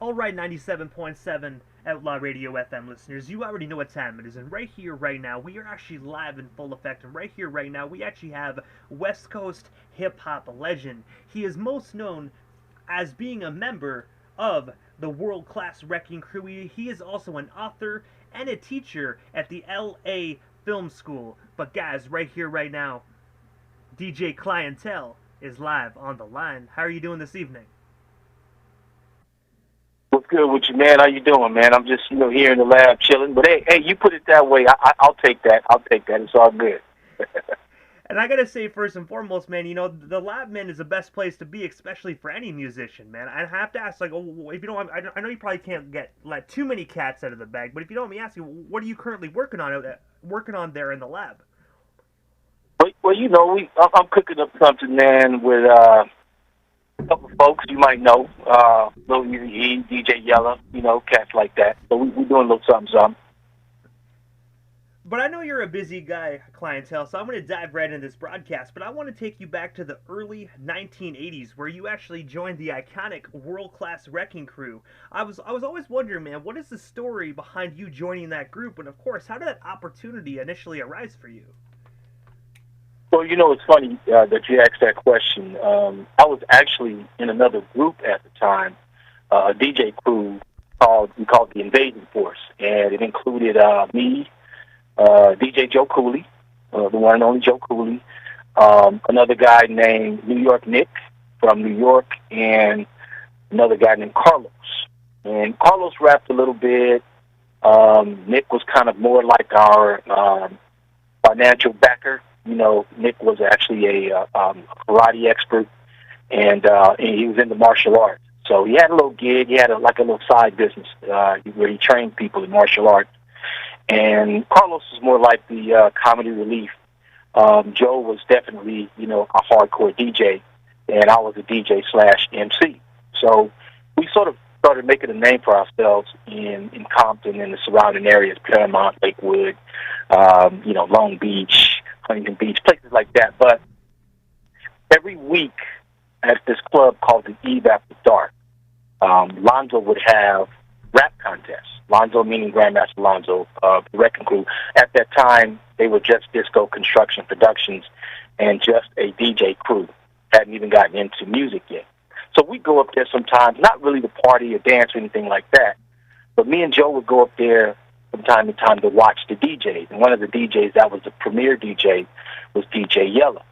All right, 97.7 Outlaw Radio FM listeners, you already know what time it is, and right here, right now, we are actually live in full effect, and right here, right now, we actually have West Coast hip-hop legend. He is most known as being a member of the world-class Wreckin Cru. He is also an author and a teacher at the LA Film School. But guys, right here, right now, DJ Cli-N-Tel is live on the line. How are you doing this evening? What's good with you, man? How you doing, man? I'm just, here in the lab chilling. But hey, you put it that way. I'll take that. I'll take that. It's all good. And I gotta say, first and foremost, man, the lab, man, is the best place to be, especially for any musician, man. I have to ask, like, if you don't, I know you probably can't let too many cats out of the bag, but if you don't mind me asking, what are you currently working on there in the lab? Well, I'm cooking up something, man, with a couple of folks you might know, Lil Easy, DJ Yella, cats like that. So we're doing a little something. But I know you're a busy guy, Cli-N-Tel, so I'm going to dive right into this broadcast. But I want to take you back to the early 1980s, where you actually joined the iconic world-class Wreckin Cru. I was always wondering, man, what is the story behind you joining that group? And of course, how did that opportunity initially arise for you? Well, it's funny that you asked that question. I was actually in another group at the time, a DJ crew called the Invasion Force, and it included me, DJ Joe Cooley, the one and only Joe Cooley, another guy named New York Nick from New York, and another guy named Carlos. And Carlos rapped a little bit. Nick was kind of more like our financial backer. Nick was actually a karate expert, and he was into martial arts. So he had a little gig. He had a little side business where he trained people in martial arts. And Carlos was more like the comedy relief. Joe was definitely, a hardcore DJ, and I was a DJ / MC. So we sort of started making a name for ourselves in Compton and the surrounding areas, Paramount, Lakewood, Long Beach, Huntington Beach, places like that. But every week at this club called the Eve After Dark, Lonzo would have rap contests. Lonzo meaning Grandmaster Lonzo, the Wreckin Cru. At that time, they were just Disco Construction Productions and just a DJ crew. Hadn't even gotten into music yet. So we'd go up there sometimes, not really to party or dance or anything like that, but me and Joe would go up there from time to time to watch the DJs. And one of the DJs that was the premier DJ was DJ Yella.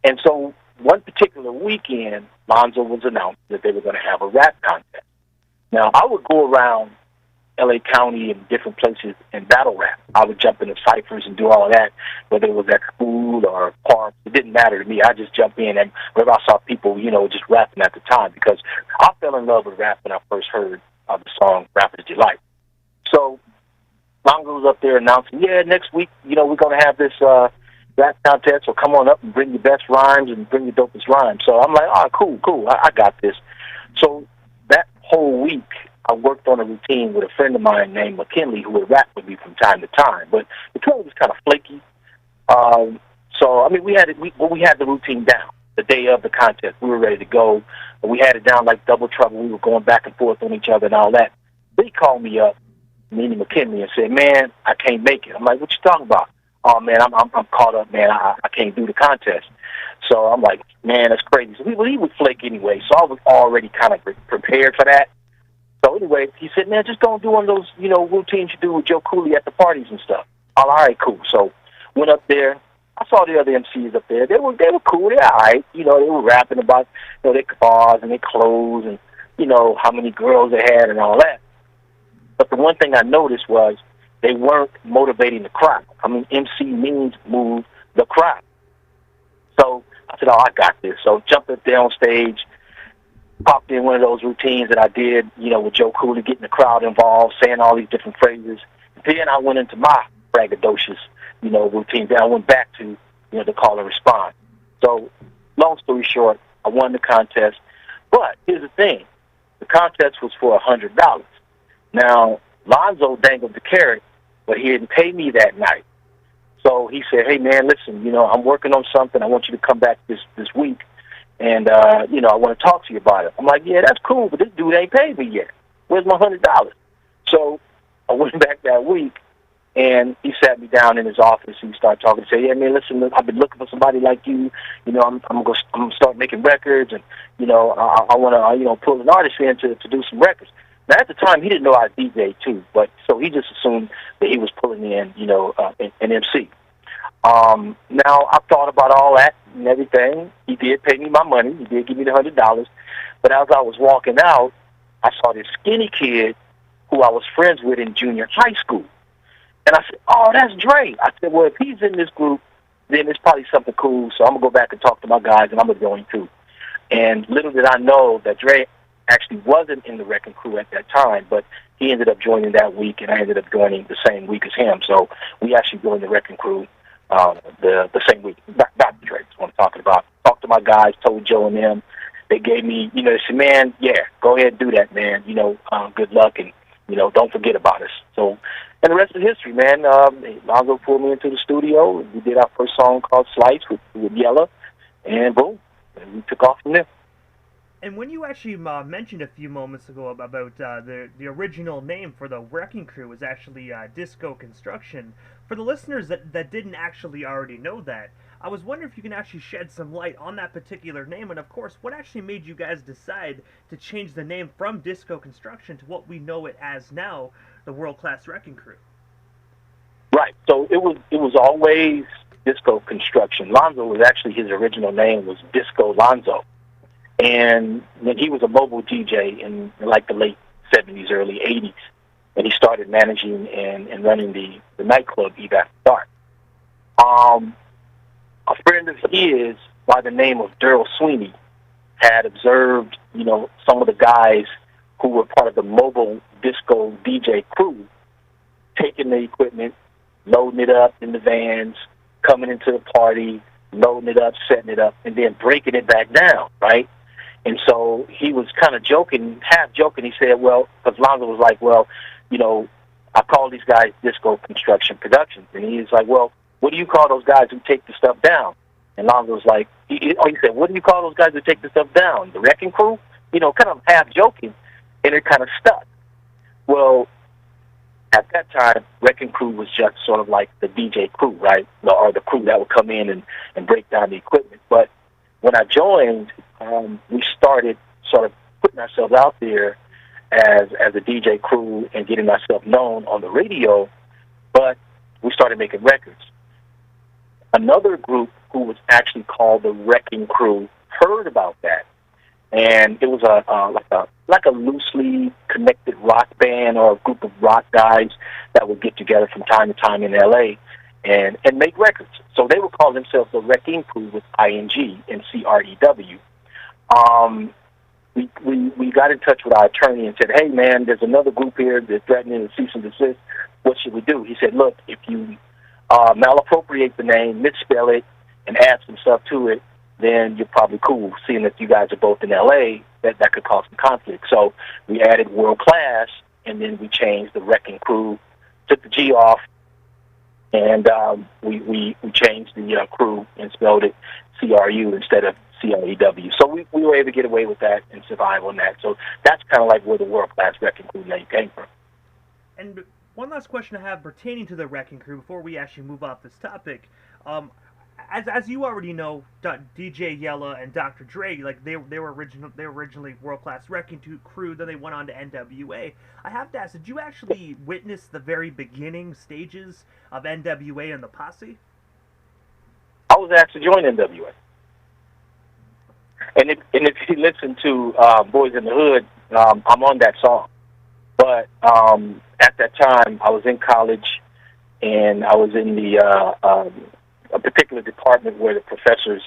And so one particular weekend, Lonzo was announced that they were going to have a rap contest. Now, I would go around L.A. County and different places and battle rap. I would jump into ciphers and do all of that, whether it was at school or parks. It didn't matter to me. I just jump in, and wherever I saw people, just rapping at the time, because I fell in love with rap when I first heard the song Rapper's Delight. So Lonzo was up there announcing, next week, we're going to have this rap contest, so come on up and bring your best rhymes and bring your dopest rhymes. So I'm like, cool, I got this. So that whole week, I worked on a routine with a friend of mine named McKinley, who would rap with me from time to time. But McKinley was kind of flaky. We had the routine down. The day of the contest, we were ready to go. We had it down like double trouble. We were going back and forth on each other and all that. He called me up, meaning McKinley, and said, "Man, I can't make it." I'm like, "What you talking about?" "Oh man, I'm caught up, man. I can't do the contest." So I'm like, "Man, that's crazy." So he would flake anyway. So I was already kind of prepared for that. So anyway, he said, "Man, just don't do one of those, routines you do with Joe Cooley at the parties and stuff." All right, cool. So went up there. I saw the other MCs up there. They were cool. They're all right. They were rapping about, their cars and their clothes and, how many girls they had and all that. But the one thing I noticed was they weren't motivating the crowd. MC means move the crowd. So I said, I got this. So jumped up there on stage, popped in one of those routines that I did, with Joe Cooley, getting the crowd involved, saying all these different phrases. Then I went into my braggadocious, routine. Then I went back to, the call and response. So, long story short, I won the contest. But here's the thing. The contest was for $100. Now, Lonzo dangled the carrot, but he didn't pay me that night. So he said, "Hey, man, listen, I'm working on something. I want you to come back this week. And, I want to talk to you about it." I'm like, "Yeah, that's cool, but this dude ain't paid me yet." Where's my $100? So I went back that week, and he sat me down in his office, and he started talking. Say, yeah, man, listen, I've been looking for somebody like you. You know, I'm gonna start making records, and you know, I want to you know, pull an artist in to do some records. Now at the time, he didn't know I DJ too, but so he just assumed that he was pulling in, you know, an MC. Now I thought about all that and everything. He did pay me my money. He did give me the $100. But as I was walking out, I saw this skinny kid who I was friends with in junior high school. And I said, oh, that's Dre. I said, well, if he's in this group, then it's probably something cool. So I'm going to go back and talk to my guys, and I'm going to join too. And little did I know that Dre actually wasn't in the Wreckin Cru at that time, but he ended up joining that week, and I ended up joining the same week as him. So we actually joined the Wreckin Cru the same week. Dr Dre is what I'm talking about. Talked to my guys, told Joe and them. They gave me, you know, they said, man, yeah, go ahead and do that, man. You know, good luck, and, you know, don't forget about us. So, and the rest is history, man. Lonzo pulled me into the studio. We did our first song called Slice with Yella, and boom, and we took off from there. And when you actually mentioned a few moments ago about the original name for the Wreckin Cru was actually Disco Construction, for the listeners that didn't actually already know that, I was wondering if you can actually shed some light on that particular name, and of course, what actually made you guys decide to change the name from Disco Construction to what we know it as now, the World Class Wreckin Cru? Right. So it was always Disco Construction. Lonzo was actually, his original name was Disco Lonzo. And then he was a mobile DJ in like the late 70s, early 80s. And he started managing and running the nightclub Eve After Dark. A friend of his by the name of Daryl Sweeney had observed, you know, some of the guys who were part of the mobile disco DJ crew taking the equipment, loading it up in the vans, coming into the party, loading it up, setting it up, and then breaking it back down, right? And so he was kind of joking, half joking. He said, well, because Lonzo was like, well, you know, I call these guys Disco Construction Productions. And he was like, well, what do you call those guys who take the stuff down? And Lonzo was like, he said, what do you call those guys who take the stuff down? The Wreckin Cru? You know, kind of half joking. And it kind of stuck. Well, at that time, Wreckin Cru was just sort of like the DJ crew, right? Or the crew that would come in and break down the equipment. But when I joined, we started sort of putting ourselves out there as a DJ crew and getting ourselves known on the radio, but we started making records. Another group who was actually called the Wreckin Cru heard about that, and it was like a loosely connected rock band or a group of rock guys that would get together from time to time in L.A. and make records. So they would call themselves the Wreckin Cru with ING and CREW. We got in touch with our attorney and said, hey, man, there's another group here that's threatening to cease and desist. What should we do? He said, look, if you malappropriate the name, misspell it, and add some stuff to it, then you're probably cool, seeing that you guys are both in L.A., that could cause some conflict. So we added World Class, and then we changed the Wreckin Cru, took the G off, and we changed the crew and spelled it CRU instead of CREW. So we were able to get away with that and survive on that. So that's kind of like where the World Class Wreckin Cru name came from. And one last question I have pertaining to the Wreckin Cru before we actually move off this topic. As you already know, DJ Yella and Dr. Dre, like they were originally World Class Wreckin Cru. Then they went on to NWA. I have to ask, did you actually witness the very beginning stages of NWA and the Posse? I was asked to join NWA, and if you listen to Boys in the Hood, I'm on that song. But at that time, I was in college, and I was in a particular department where the professors,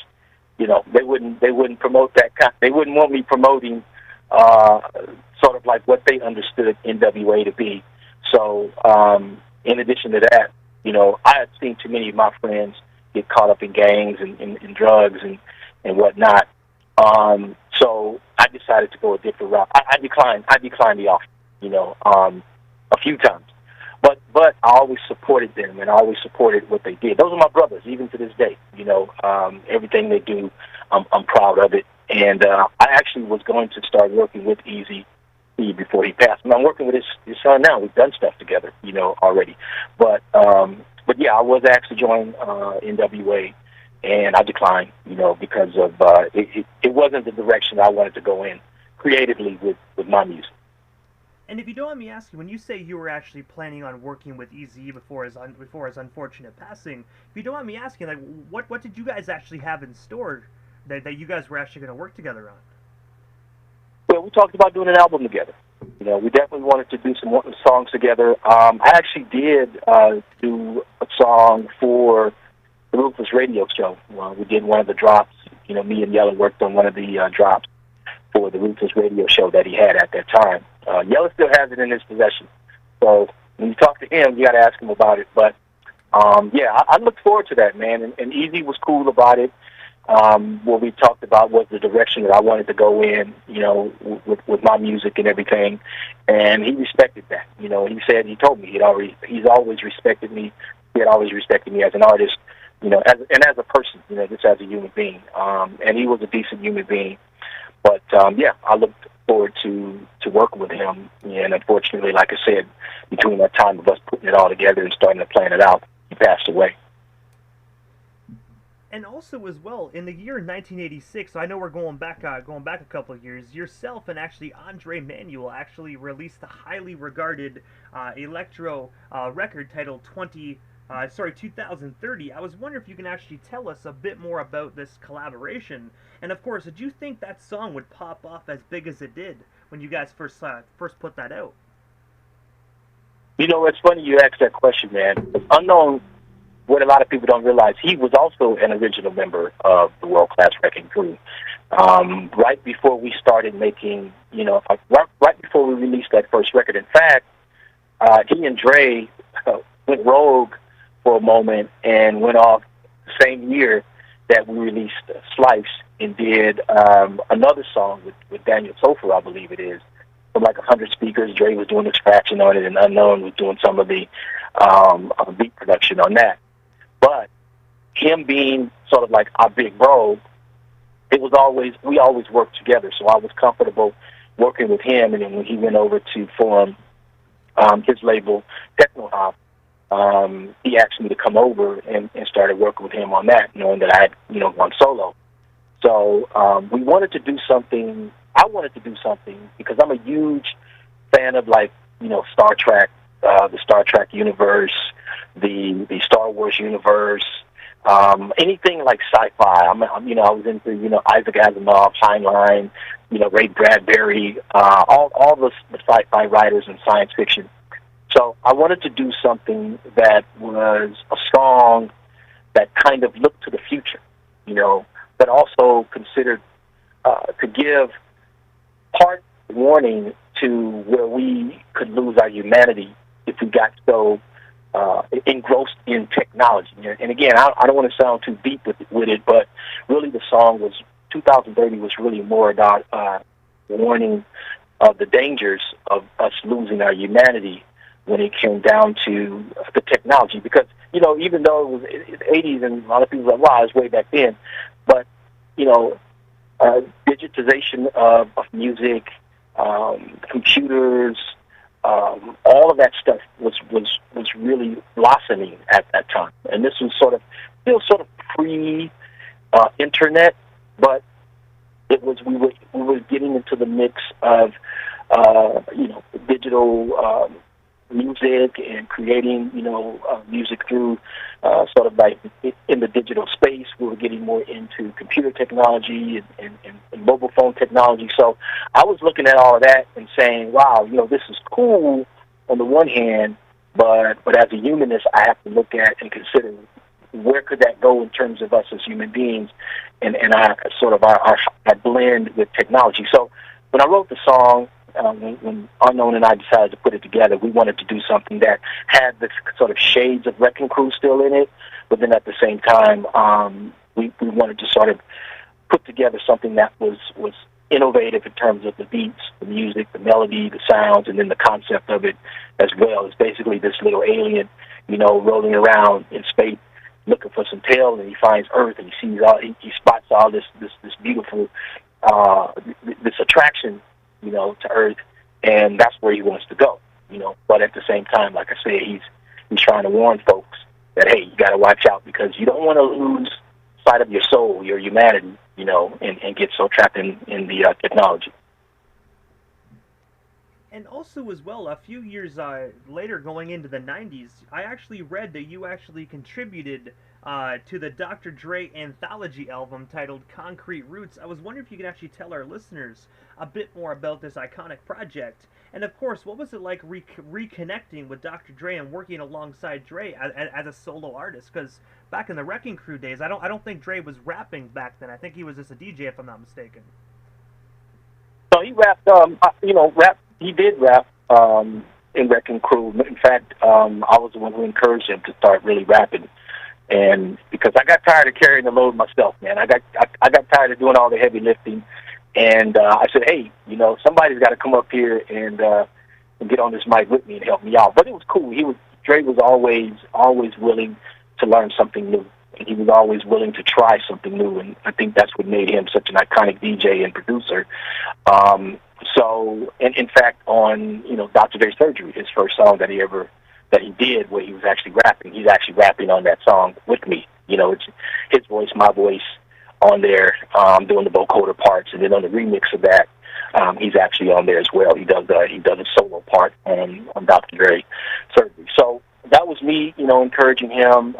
you know, they wouldn't promote that. They wouldn't want me promoting sort of like what they understood NWA to be. So in addition to that, you know, I had seen too many of my friends get caught up in gangs and drugs and whatnot. So I decided to go a different route. I declined the offer, you know, a few times. But I always supported them, and I always supported what they did. Those are my brothers, even to this day. You know, everything they do, I'm proud of it. And I actually was going to start working with Easy before he passed. And I'm working with his son now. We've done stuff together, already. But yeah, I was asked to join NWA, and I declined, because of it wasn't the direction I wanted to go in creatively with my music. And if you don't mind me asking, when you say you were actually planning on working with Eazy before his unfortunate passing, if you don't mind me asking, like, what did you guys actually have in store that you guys were actually going to work together on? Well, we talked about doing an album together. We definitely wanted to do some songs together. I actually did do a song for the Ruthless Radio show. We did one of the drops. Me and Yella worked on one of the drops for the Ruthless Radio show that he had at that time. Yella still has it in his possession. So when you talk to him, you got to ask him about it. But, yeah, I look forward to that, man. And Eazy was cool about it. What we talked about was the direction that I wanted to go in, with my music and everything. And he respected that. He told me he's always respected me. He had always respected me as an artist, as a person, just as a human being. And he was a decent human being. But, yeah, I looked forward to working with him. And unfortunately, like I said, between that time of us putting it all together and starting to plan it out, he passed away. And also, as well, in the year 1986, so I know we're going back a couple of years, yourself and actually Andremanuel actually released a highly regarded electro record titled 2030. I was wondering if you can actually tell us a bit more about this collaboration. And of course, did you think that song would pop off as big as it did when you guys first put that out? It's funny you asked that question, man. Unknown, what a lot of people don't realize, he was also an original member of the world-class Wreckin Cru. Right before we started making, right before we released that first record. In fact, he and Dre went rogue for a moment and went off the same year that we released Slice and did another song with Daniel Topher, I believe it is, from like 100 speakers. Dre was doing the scratching on it, and Unknown was doing some of the beat production on that. But him being sort of like our big bro, we always worked together, so I was comfortable working with him. And then when he went over to form his label, Techno Hop, he asked me to come over and started working with him on that, knowing that I had, gone solo. So we wanted to do something. I wanted to do something because I'm a huge fan of, like, Star Trek, the Star Trek universe, the Star Wars universe, anything like sci-fi. I was into, Isaac Asimov, Heinlein, Ray Bradbury, all the sci-fi writers and science fiction. So I wanted to do something that was a song that kind of looked to the future, but also considered to give part warning to where we could lose our humanity if we got so engrossed in technology. And again, I don't want to sound too deep with it, but really the song was 2030 was really more about warning of the dangers of us losing our humanity when it came down to the technology. Because, even though it was the 80s and a lot of people were like, wow, it's way back then, but, digitization of music, computers, all of that stuff was really blossoming at that time. And this was still sort of pre-internet, but it was we were getting into the mix of digital music and creating music through sort of like in the digital space. We were getting more into computer technology and mobile phone technology. So I was looking at all of that and saying, wow, this is cool on the one hand, but as a humanist, I have to look at and consider where could that go in terms of us as human beings, and our blend with technology. So when I wrote the song, when Unknown and I decided to put it together, we wanted to do something that had the sort of shades of Wreckin Cru still in it, but then at the same time, we wanted to sort of put together something that was innovative in terms of the beats, the music, the melody, the sounds, and then the concept of it as well. It's basically this little alien, rolling around in space looking for some tail, and he finds Earth, and he spots all this beautiful this attraction, to Earth, and that's where he wants to go, you know. But at the same time, like I said, he's trying to warn folks that, hey, you got to watch out, because you don't want to lose sight of your soul, your humanity, you know, and get so trapped in the technology. And also, as well, a few years later, going into the 90s, I actually read that you actually contributed to the Dr. Dre anthology album titled Concrete Roots. I was wondering if you could actually tell our listeners a bit more about this iconic project. And of course, what was it like reconnecting with Dr. Dre and working alongside Dre as a solo artist? Because back in the Wreckin Cru days, I don't think Dre was rapping back then. I think he was just a DJ, if I'm not mistaken. So he rapped, he did rap in Wreckin Cru. In fact, I was the one who encouraged him to start really rapping. And because I got tired of carrying the load myself, man. I got tired of doing all the heavy lifting. And I said, hey, you know, somebody's got to come up here and get on this mic with me and help me out. But it was cool. Dre was always willing to learn something new. And he was always willing to try something new, and I think that's what made him such an iconic DJ and producer. So, and in fact, on Dr. Dre's Surgery, his first song that he did, where he was actually rapping, he's actually rapping on that song with me. You know, it's his voice, my voice on there, doing the vocoder parts, and then on the remix of that, he's actually on there as well. He does a solo part on Dr. Dre's Surgery. So that was me, encouraging him,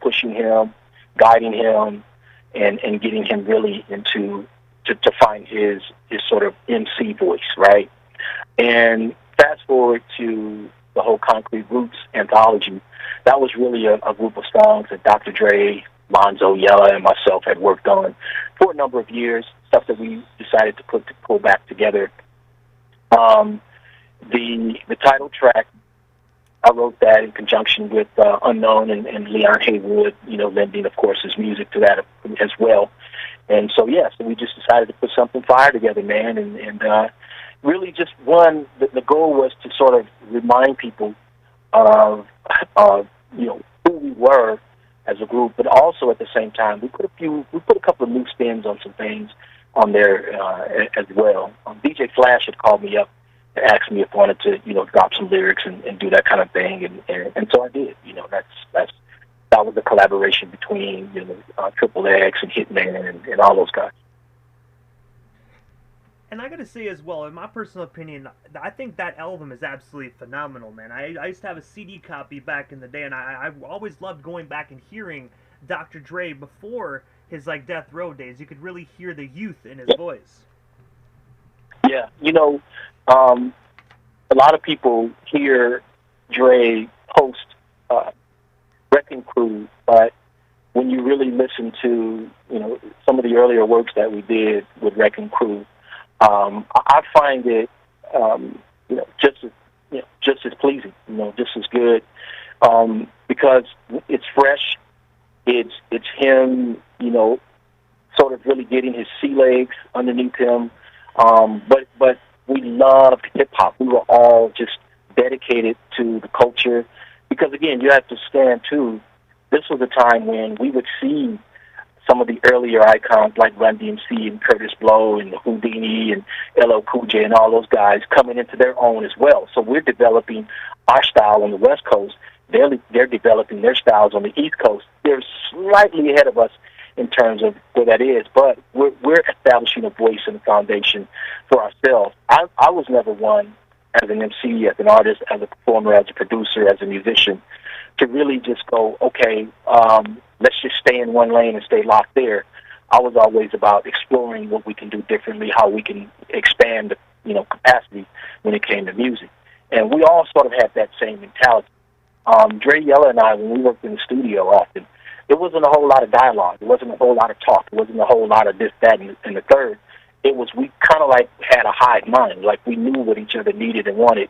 pushing him, guiding him, and getting him really into to find his sort of MC voice, right? And fast forward to the whole Concrete Roots anthology, that was really a group of songs that Dr. Dre, Lonzo, Yella, and myself had worked on for a number of years, stuff that we decided to pull back together. The title track, I wrote that in conjunction with Unknown and Leon Haywood, lending, of course, his music to that as well. And so, so we just decided to put something fire together, man, and really just the goal was to sort of remind people of who we were as a group, but also at the same time, we put a couple of new spins on some things on there as well. DJ Flash had called me up and asked me if I wanted to, drop some lyrics and do that kind of thing, and so I did. That was a collaboration between Triple X and Hitman and all those guys. And I gotta say as well, in my personal opinion, I think that album is absolutely phenomenal, man. I used to have a CD copy back in the day, and I always loved going back and hearing Dr. Dre before his Death Row days. You could really hear the youth in his voice. Yeah, a lot of people hear Dre post Wreckin Cru, but when you really listen to some of the earlier works that we did with Wreckin Cru, I find it just as pleasing, just as good, because it's fresh. It's him, sort of really getting his sea legs underneath him. But we loved hip hop. We were all just dedicated to the culture, because again, you have to stand too. This was a time when we would see some of the earlier icons like Run DMC and Curtis Blow and Houdini and LL Cool J and all those guys coming into their own as well. So we're developing our style on the West Coast. They're developing their styles on the East Coast. They're slightly ahead of us in terms of where that is, but we're establishing a voice and a foundation for ourselves. I was never one, as an MC, as an artist, as a performer, as a producer, as a musician, to really just go, okay, let's just stay in one lane and stay locked there. I was always about exploring what we can do differently, how we can expand the capacity when it came to music. And we all sort of had that same mentality. Dre, Yella, and I, when we worked in the studio often, it wasn't a whole lot of dialogue. It wasn't a whole lot of talk. It wasn't a whole lot of this, that, and the third. It was, we kind of had a hive mind. Like, we knew what each other needed and wanted,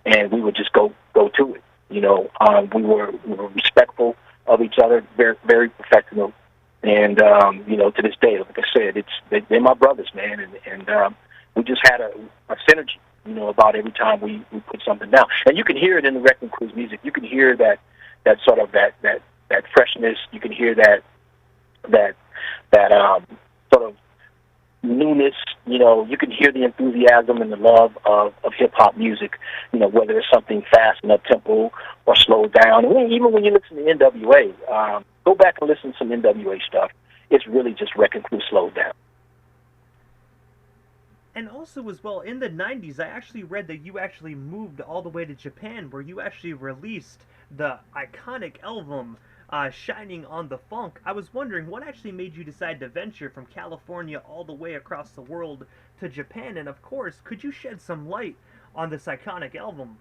and we would just go to it. We were respectful of each other, very, very professional. And, to this day, like I said, they're my brothers, man. And we just had a synergy, about every time we put something down. And you can hear it in the Wreckin Cru's music. You can hear that sort of that freshness. You can hear that sort of newness. You know, you can hear the enthusiasm and the love of hip hop music. You know, whether it's something fast and up tempo or slowed down. And even when you listen to NWA, go back and listen to some NWA stuff. It's really just Wreckin Cru slowed down. And also as well, in the 90s, I actually read that you actually moved all the way to Japan, where you actually released the iconic album, Shining on the Funk. I was wondering, what actually made you decide to venture from California all the way across the world to Japan? And of course, could you shed some light on this iconic album?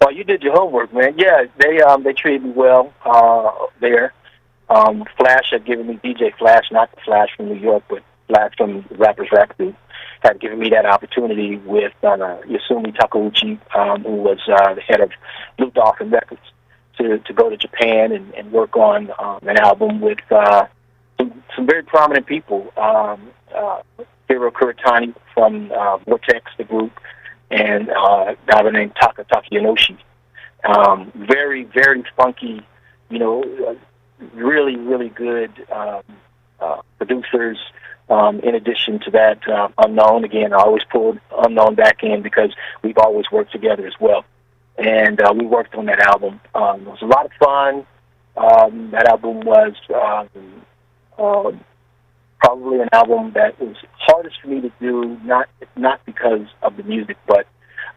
Well, you did your homework, man. Yeah, they treated me well there. Flash had given me, DJ Flash, not the Flash from New York, but Flash from the Rappers Rap Group, had given me that opportunity with Yasumi Takeuchi, who was the head of Blue Dolphin Records, to go to Japan and work on an album with some very prominent people. Hiro Kuretani from Vortex, the group, and a guy named Taka Yonoshi. Very, very funky, you know, really, really good producers. In addition to that, Unknown, again, I always pulled Unknown back in because we've always worked together as well. And we worked on that album. It was a lot of fun. That album was probably an album that was hardest for me to do, not because of the music, but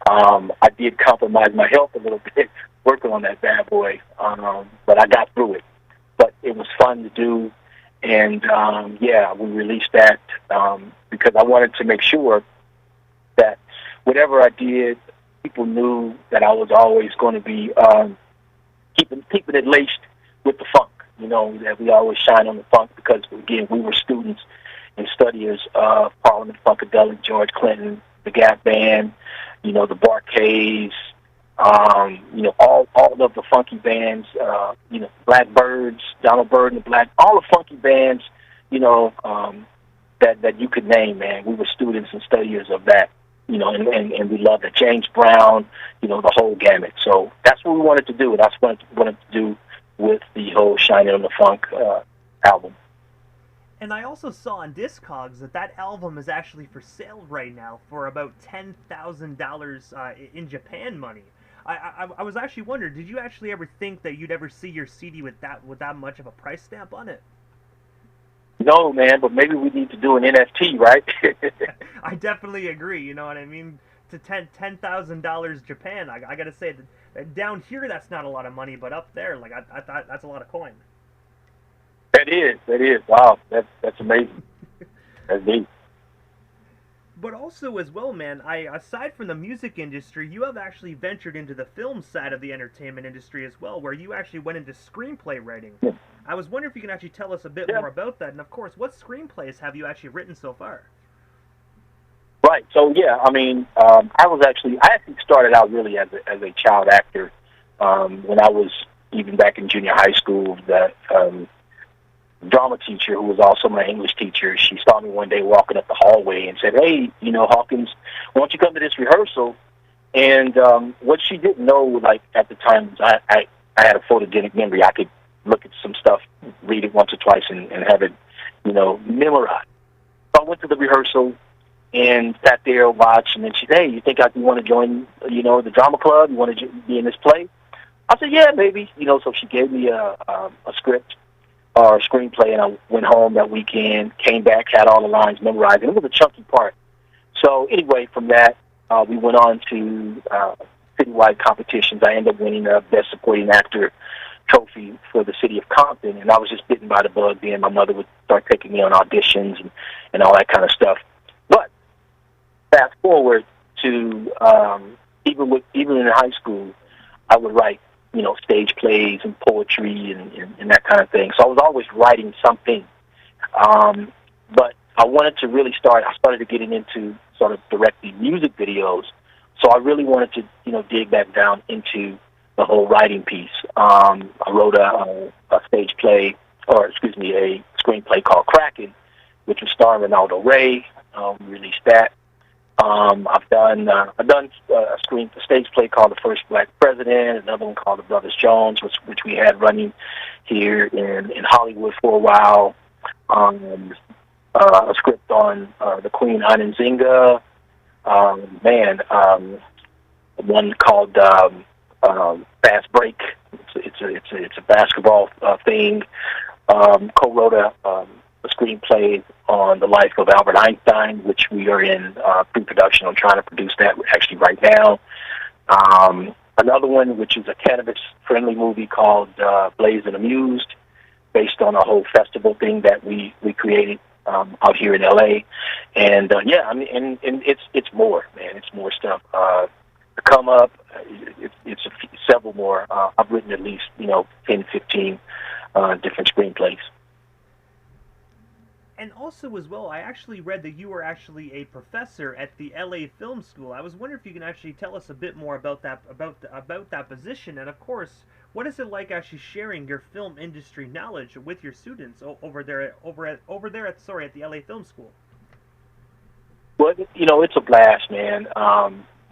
I did compromise my health a little bit working on that bad boy. But I got through it. But it was fun to do. And, yeah, we released that because I wanted to make sure that whatever I did, people knew that I was always going to be keeping it laced with the funk, you know, that we always shine on the funk because, again, we were students and studiers of Parliament Funkadelic, George Clinton, the Gap Band, you know, the Bar-Kays, you know, all of the funky bands, you know, Blackbirds, Donald Byrd and the all the funky bands, you know, that you could name, man. We were students and studiers of that, you know, and we loved it. James Brown, you know, the whole gamut. So that's what we wanted to do, and that's what we wanted to do with the whole Shining on the Funk album. And I also saw on Discogs that album is actually for sale right now for about $10,000 in Japan money. I was actually wondering, did you actually ever think that you'd ever see your CD with that much of a price stamp on it? No, man, but maybe we need to do an NFT, right? I definitely agree. You know what I mean? To $10,000 Japan, I gotta say that down here that's not a lot of money, but up there, like I thought that's a lot of coin. That is. Wow, that's amazing. That's neat. But also as well, man, aside from the music industry, you have actually ventured into the film side of the entertainment industry as well, where you actually went into screenplay writing. Yeah. I was wondering if you can actually tell us a bit more about that, and of course, what screenplays have you actually written so far? Right. So yeah, I mean, I actually started out really as a child actor when I was even back in junior high school. That drama teacher, who was also my English teacher, she saw me one day walking up the hallway and said, "Hey, you know, Hawkins, why don't you come to this rehearsal?" And what she didn't know, like at the time, I had a photogenic memory. I could look at some stuff, read it once or twice, and have it, you know, memorized. So I went to the rehearsal and sat there and watched, and then she said, "Hey, you think you want to join, you know, the drama club? You want to be in this play?" I said, "Yeah, maybe." You know, so she gave me a script or a screenplay, and I went home that weekend, came back, had all the lines memorized, and it was a chunky part. So anyway, from that, we went on to citywide competitions. I ended up winning the Best Supporting Actor trophy for the city of Compton, and I was just bitten by the bug then. My mother would start taking me on auditions and all that kind of stuff. But fast forward to even in high school, I would write, you know, stage plays and poetry and that kind of thing. So I was always writing something. But I wanted to really I started to getting into sort of directing music videos. So I really wanted to, you know, dig back down into the whole writing piece. I wrote a stage play, a screenplay called Kraken, which was starring Dr Dre. We released that. I've done a stage play called The First Black President, another one called The Brothers Jones, which we had running here in Hollywood for a while. a script on the Queen Ananzinga. One called Fast Break. It's a basketball thing. Co-wrote a screenplay on the life of Albert Einstein, which we are in pre-production on trying to produce that actually right now. Another one, which is a cannabis-friendly movie called Blazed and Amused, based on a whole festival thing that we created out here in LA. And yeah, I mean, and it's more, man. It's more stuff to come up. It's several more. I've written at least 10, 15 different screenplays. And also, as well, I actually read that you were actually a professor at the LA Film School. I was wondering if you can actually tell us a bit more about that position, and of course, what is it like actually sharing your film industry knowledge with your students over there at the LA Film School? Well, it's a blast, man.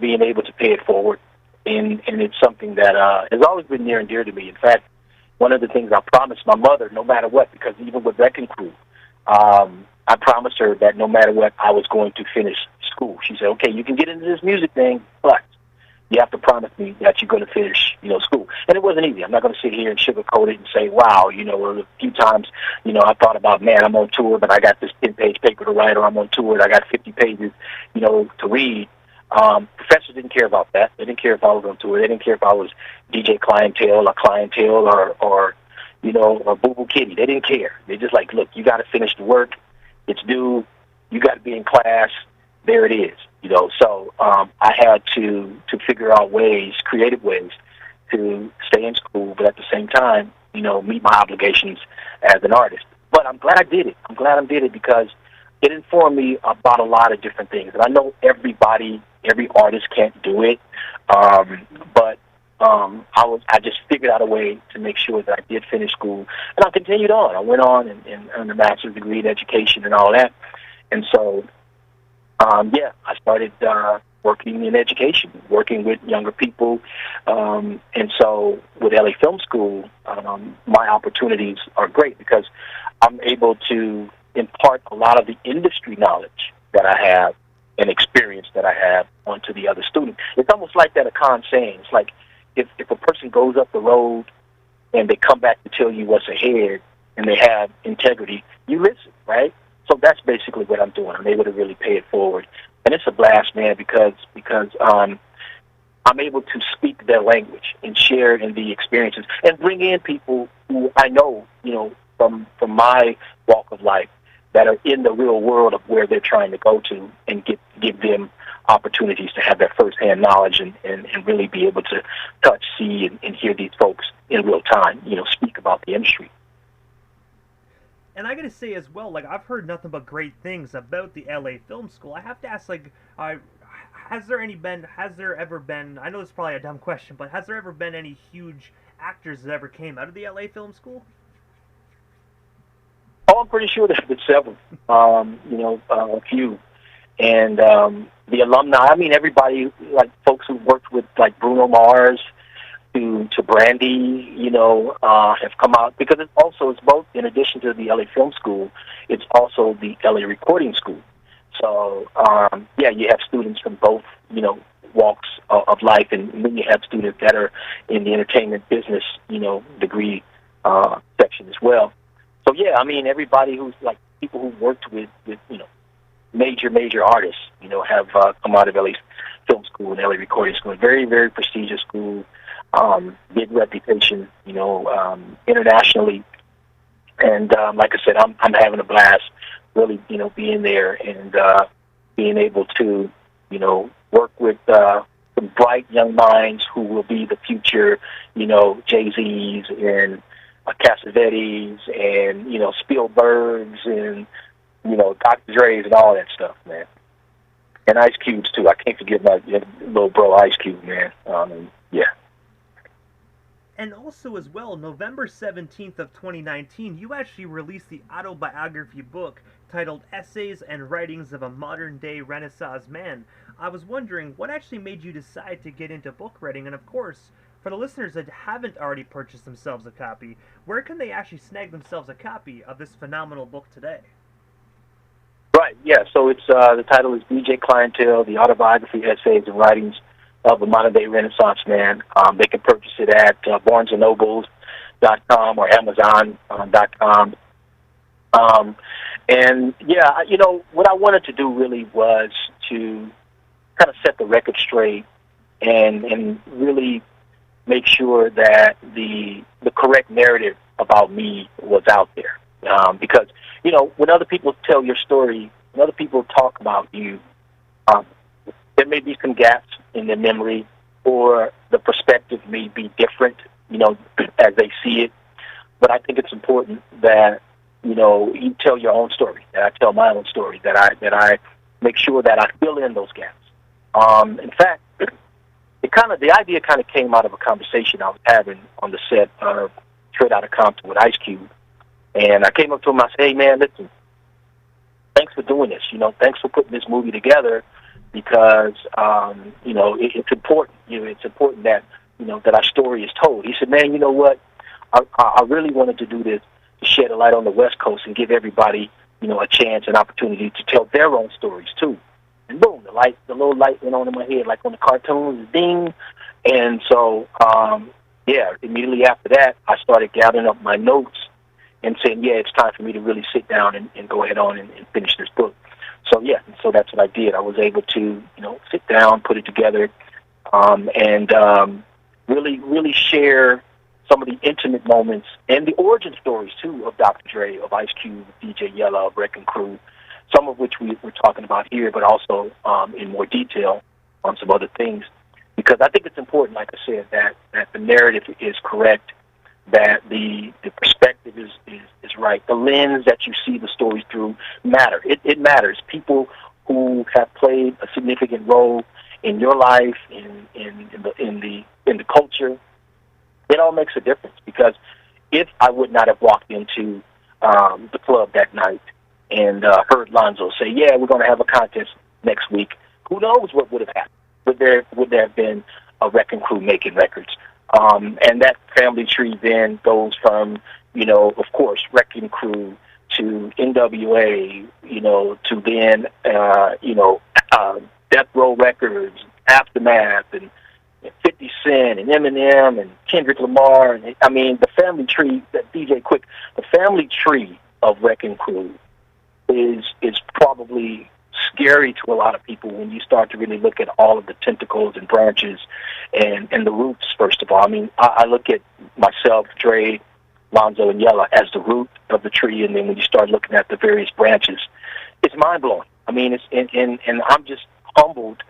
Being able to pay it forward, and it's something that has always been near and dear to me. In fact, one of the things I promised my mother, no matter what, because even with Wreckin Cru, I promised her that no matter what, I was going to finish school. She said, okay, you can get into this music thing, but you have to promise me that you're going to finish, school. And it wasn't easy. I'm not going to sit here and sugarcoat it and say, wow, a few times, I thought about, man, I'm on tour, but I got this 10-page paper to write, or I'm on tour and I got 50 pages, to read. Professors didn't care about that. They didn't care if I was on tour. They didn't care if I was DJ Cli-N-Tel or CliNTel or Boo Boo Kitty. They didn't care. They just like, look, you got to finish the work. It's due. You got to be in class. There it is. So I had to figure out ways, creative ways, to stay in school, but at the same time, meet my obligations as an artist. But I'm glad I did it. I'm glad I did it because it informed me about a lot of different things. And I know every artist can't do it, but I just figured out a way to make sure that I did finish school, and I continued on. I went on and earned a master's degree in education and all that. And so, I started working in education, working with younger people. And so with LA Film School, my opportunities are great because I'm able to impart a lot of the industry knowledge that I have and experience that I have onto the other students. It's almost like that Akan saying. It's like if a person goes up the road and they come back to tell you what's ahead and they have integrity, you listen, right? So that's basically what I'm doing. I'm able to really pay it forward. And it's a blast, man, because I'm able to speak their language and share in the experiences and bring in people who I know, from my walk of life that are in the real world of where they're trying to go to and give them opportunities to have that firsthand knowledge and really be able to touch, see, and hear these folks in real time, speak about the industry. And I gotta say as well, I've heard nothing but great things about the LA Film School. I have to ask, has there ever been, I know it's probably a dumb question, but has there ever been any huge actors that ever came out of the LA Film School? Oh, I'm pretty sure there's been several, a few. And the alumni, I mean, everybody, like folks who worked with, like Bruno Mars to Brandy, have come out. Because it's both, in addition to the LA Film School, it's also the LA Recording School. So, you have students from both, walks of life, and then you have students that are in the entertainment business, degree section as well. So, yeah, I mean, everybody who's, like, people who worked with major artists, have come out of LA Film School and LA Recording School. Very, very prestigious school, big reputation, internationally. And like I said, I'm having a blast, really, being there and being able to, work with some bright young minds who will be the future, Jay-Z's and Cassavetes and, Spielbergs and, Dr. Dre's and all that stuff, man. And Ice Cube's, too. I can't forget my little bro Ice Cube, man. Yeah. And also as well, November 17th of 2019, you actually released the autobiography book titled Essays and Writings of a Modern-Day Renaissance Man. I was wondering, what actually made you decide to get into book writing? And of course, for the listeners that haven't already purchased themselves a copy, where can they actually snag themselves a copy of this phenomenal book today? Right, yeah. So it's the title is DJ Cli-N-Tel, the autobiography, essays, and writings of a modern-day Renaissance man. They can purchase it at BarnesandNobles.com or Amazon.com. And, yeah, you know, what I wanted to do really was to kind of set the record straight and really make sure that the correct narrative about me was out there. Because, you know, when other people tell your story, when other people talk about you, there may be some gaps in their memory, or the perspective may be different, you know, as they see it. But I think it's important that, you know, you tell your own story, that I tell my own story, that I make sure that I fill in those gaps. In fact, the idea kind of came out of a conversation I was having on the set of Straight Outta Compton with Ice Cube. And I came up to him, I said, hey, man, listen, thanks for doing this. You know, thanks for putting this movie together, because, you know, it's important. You know, it's important that, you know, that our story is told. He said, man, you know what? I really wanted to do this to shed a light on the West Coast and give everybody, you know, a chance, an opportunity to tell their own stories, too. And boom, the little light went on in my head, like on the cartoons, ding. And so, yeah, immediately after that, I started gathering up my notes and saying, yeah, it's time for me to really sit down and go ahead on and finish this book. So, yeah, so that's what I did. I was able to, you know, sit down, put it together, and really share some of the intimate moments and the origin stories, too, of Dr. Dre, of Ice Cube, of DJ Yella, of Wreckin Cru, some of which we're talking about here, but also in more detail on some other things. Because I think it's important, like I said, that the narrative is correct, that the perspective is right. The lens that you see the stories through matter. It matters. People who have played a significant role in your life, in the culture, it all makes a difference. Because if I would not have walked into the club that night and heard Lonzo say, yeah, we're going to have a contest next week, who knows what would have happened? Would there have been a Wreckin Cru making records? And that family tree then goes from, you know, of course, Wreckin Cru to NWA, you know, to then, you know, Death Row Records, Aftermath, and 50 Cent, and Eminem, and Kendrick Lamar. And, I mean, the family tree, that DJ Quick, the family tree of Wreckin Cru is probably scary to a lot of people when you start to really look at all of the tentacles and branches and the roots, first of all. I mean, I look at myself, Dre, Lonzo, and Yella as the root of the tree, and then when you start looking at the various branches, it's mind-blowing. I mean, and I'm just humbled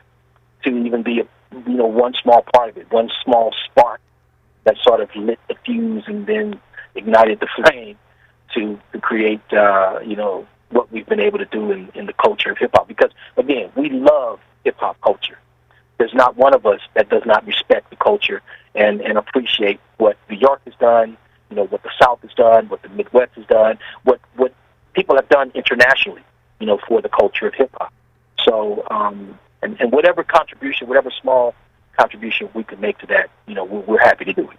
to even be, you know, one small part of it, one small spark that sort of lit the fuse and then ignited the flame to create, you know, what we've been able to do in the culture of hip-hop. Because, again, we love hip-hop culture. There's not one of us that does not respect the culture and appreciate what New York has done, you know, what the South has done, what the Midwest has done, what people have done internationally, you know, for the culture of hip-hop. So, and whatever contribution, whatever small contribution we can make to that, you know, we're happy to do it.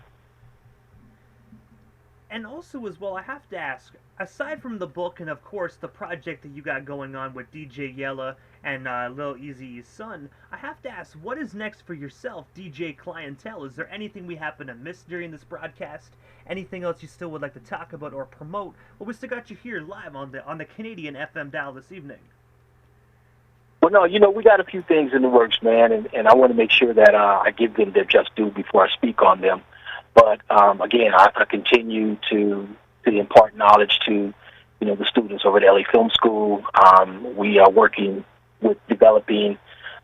And also, as well, I have to ask, aside from the book and, of course, the project that you got going on with DJ Yella and Lil Eazy's son, I have to ask, what is next for yourself, DJ Cli-N-Tel? Is there anything we happen to miss during this broadcast? Anything else you still would like to talk about or promote? Well, we still got you here live on the Canadian FM dial this evening. Well, no, you know, we got a few things in the works, man, and I want to make sure that I give them their just due before I speak on them. But, again, I continue to impart knowledge to, you know, the students over at LA Film School. We are working with developing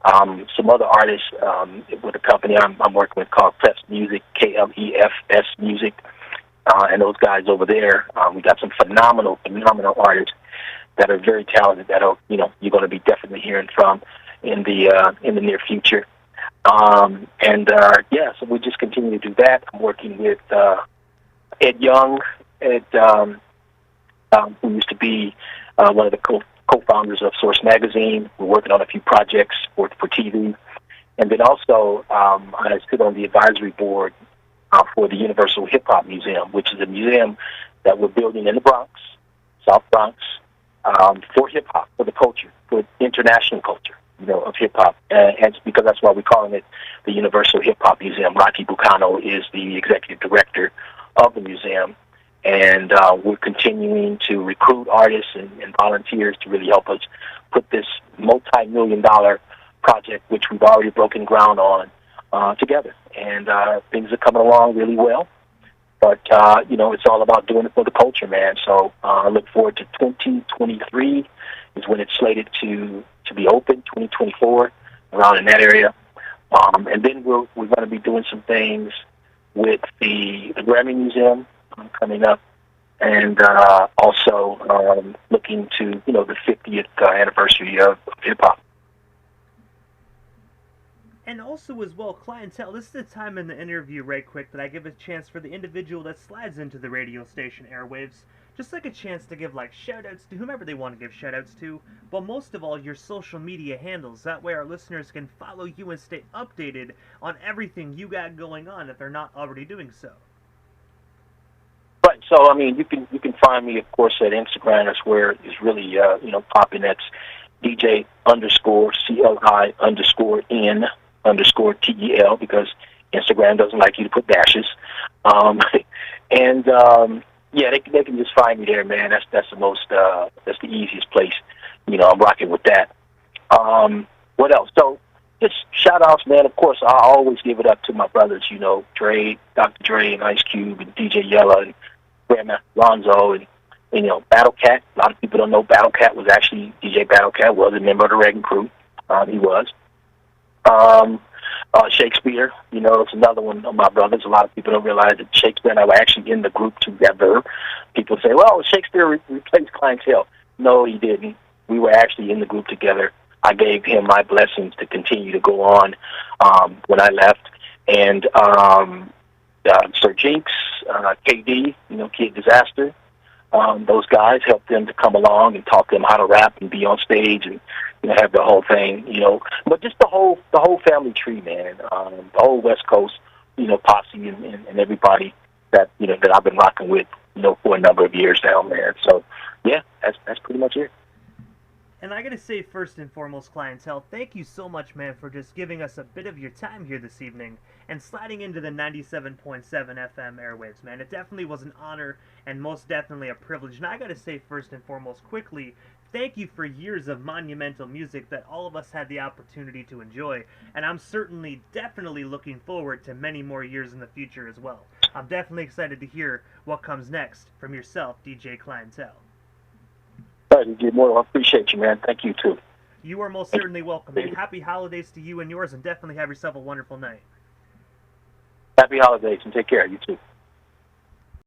some other artists with a company I'm working with called Klefs Music, Klefs Music, and those guys over there. We got some phenomenal artists that are very talented that are, you know, you're going to be definitely hearing from in the near future. Yeah, so we just continue to do that. I'm working with Ed Young, who used to be one of the co-founders of Source Magazine. We're working on a few projects for TV. And then also, I sit on the advisory board for the Universal Hip Hop Museum, which is a museum that we're building in the Bronx, South Bronx, for hip hop, for the culture, for international culture, of hip hop. And because that's why we're calling it the Universal Hip Hop Museum. Rocky Bucano is the executive director of the museum, and we're continuing to recruit artists and volunteers to really help us put this multi-million-dollar project, which we've already broken ground on, together. And things are coming along really well. But, it's all about doing it for the culture, man. So I look forward to 2023 is when it's slated to be open, 2024, around in that area. And then we're going to be doing some things with the Grammy Museum coming up, and also looking to, the 50th anniversary of hip-hop. And also as well, Cli-N-Tel, this is the time in the interview right quick that I give a chance for the individual that slides into the radio station airwaves, just like a chance to give shout-outs to whomever they want to give shout-outs to, but most of all your social media handles. That way our listeners can follow you and stay updated on everything you got going on if they're not already doing so. Right, so you can find me, of course, at Instagram. That's where it's really popping. That's DJ _CLI _N_TEL, because Instagram doesn't like you to put dashes. They can just find me there, man. That's the most that's the easiest place. I'm rocking with that. What else? So just shout outs, man. Of course, I always give it up to my brothers, Dre, Dr. Dre, and Ice Cube, and DJ Yella, and Grandma Lonzo, and Battle Cat. A lot of people don't know Battle Cat was actually DJ Battle Cat was a member of the Wreckin Cru. He was. Shakespeare, it's another one of my brothers. A lot of people don't realize that Shakespeare and I were actually in the group together. People say, well, Shakespeare replaced Cli-N-Tel. No, he didn't. We were actually in the group together. I gave him my blessings to continue to go on when I left. And Sir Jinx, KD, Kid Disaster, those guys helped them to come along and taught them how to rap and be on stage and have the whole thing, But just the whole family tree, man. The whole West Coast, posse and everybody that that I've been rocking with, for a number of years now, man. So yeah, that's pretty much it. And I gotta say, first and foremost, Cli-N-Tel, thank you so much, man, for just giving us a bit of your time here this evening and sliding into the 97.7 FM airwaves, man. It definitely was an honor and most definitely a privilege. And I gotta say, first and foremost, quickly, thank you for years of monumental music that all of us had the opportunity to enjoy. And I'm definitely looking forward to many more years in the future as well. I'm definitely excited to hear what comes next from yourself, DJ Cli-N-Tel. I appreciate you, man. Thank you, too. You are most certainly welcome, and happy holidays to you and yours, and definitely have yourself a wonderful night. Happy holidays, and take care. You too.